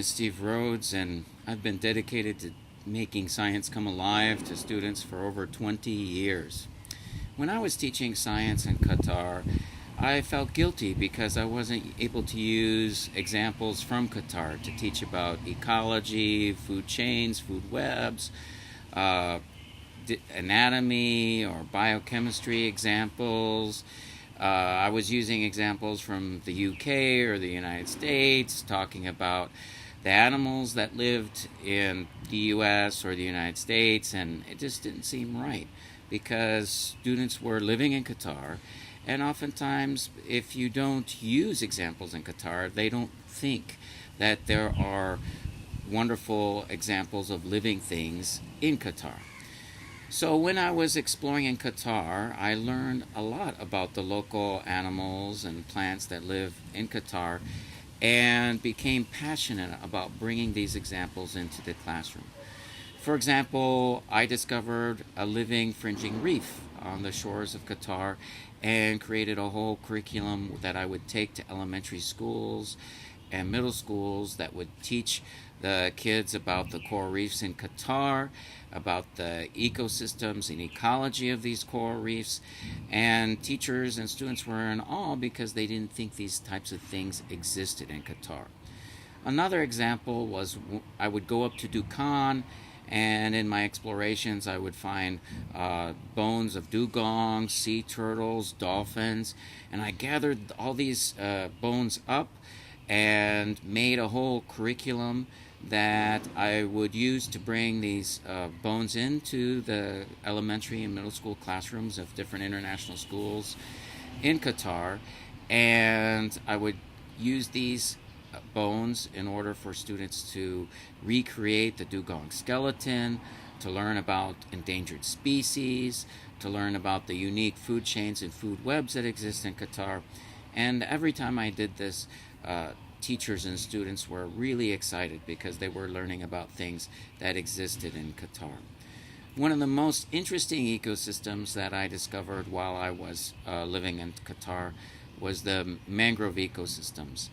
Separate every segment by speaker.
Speaker 1: is Steve Rhodes, and I've been dedicated to making science come alive to students for over 20 years. When I was teaching science in Qatar, I felt guilty because I wasn't able to use examples from Qatar to teach about ecology, food chains, food webs, anatomy or biochemistry examples. I was using examples from the UK or the United States, talking about the animals that lived in the US or the United States, and it just didn't seem right because students were living in Qatar, and oftentimes if you don't use examples in Qatar, they don't think that there are wonderful examples of living things in Qatar. So when I was exploring in Qatar, I learned a lot about the local animals and plants that live in Qatar and became passionate about bringing these examples into the classroom. For example, I discovered a living fringing reef on the shores of Qatar and created a whole curriculum that I would take to elementary schools and middle schools that would teach the kids about the coral reefs in Qatar, about the ecosystems and ecology of these coral reefs, and teachers and students were in awe because they didn't think these types of things existed in Qatar. Another example was I would go up to Dukhan, and in my explorations I would find bones of dugongs, sea turtles, dolphins, and I gathered all these bones up and made a whole curriculum that I would use to bring these bones into the elementary and middle school classrooms of different international schools in Qatar, and I would use these bones in order for students to recreate the dugong skeleton, to learn about endangered species, to learn about the unique food chains and food webs that exist in Qatar. And every time I did this, teachers and students were really excited because they were learning about things that existed in Qatar. One of the most interesting ecosystems that I discovered while I was living in Qatar was the mangrove ecosystems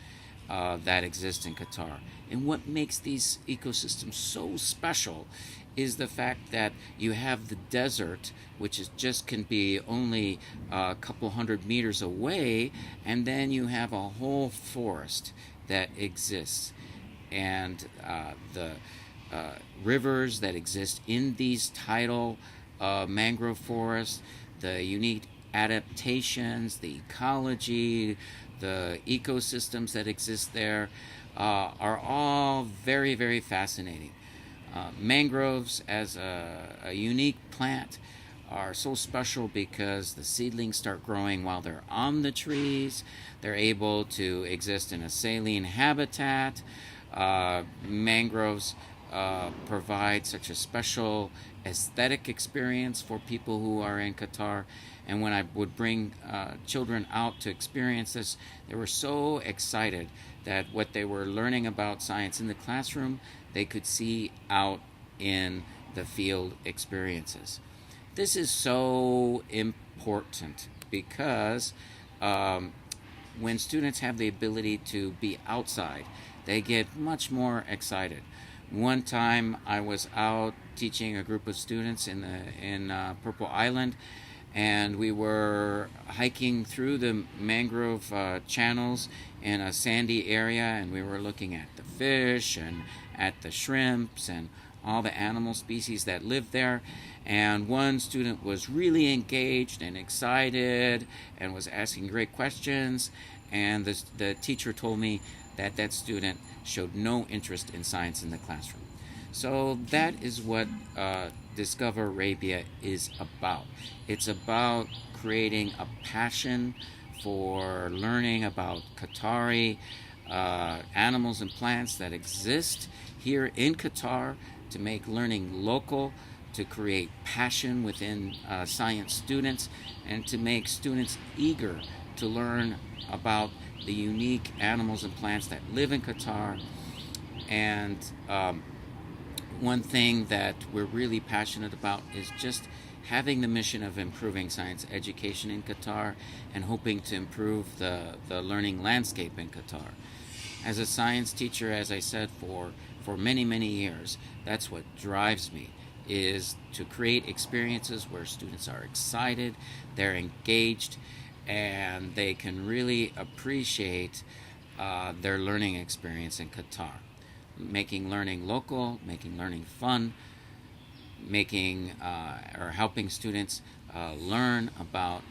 Speaker 1: that exist in Qatar. And what makes these ecosystems so special is the fact that you have the desert, which is just can be only a couple hundred meters away, and then you have a whole forest that exists, and the rivers that exist in these tidal mangrove forests, the unique adaptations, the ecology, the ecosystems that exist there are all very, very fascinating. Mangroves as a unique plant are so special because the seedlings start growing while they're on the trees. They're able to exist in a saline habitat. Mangroves provide such a special aesthetic experience for people who are in Qatar. And when I would bring children out to experience this, they were so excited that what they were learning about science in the classroom, they could see out in the field experiences. This is so important because when students have the ability to be outside, they get much more excited. One time I was out teaching a group of students in Purple Island, and we were hiking through the mangrove channels in a sandy area, and we were looking at the fish and at the shrimps and all the animal species that live there. And one student was really engaged and excited and was asking great questions, and the teacher told me that that student showed no interest in science in the classroom. So that is what Discover Arabia is about. It's about creating a passion for learning about Qatari animals and plants that exist here in Qatar, to make learning local, to create passion within science students, and to make students eager to learn about the unique animals and plants that live in Qatar. And one thing that we're really passionate about is just having the mission of improving science education in Qatar and hoping to improve the learning landscape in Qatar. As a science teacher, as I said, for many, many years, that's what drives me, is to create experiences where students are excited, they're engaged, and they can really appreciate their learning experience in Qatar. Making learning local, making learning fun, making or helping students learn about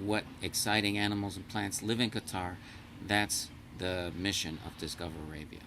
Speaker 1: what exciting animals and plants live in Qatar. That's the mission of Discover Arabia.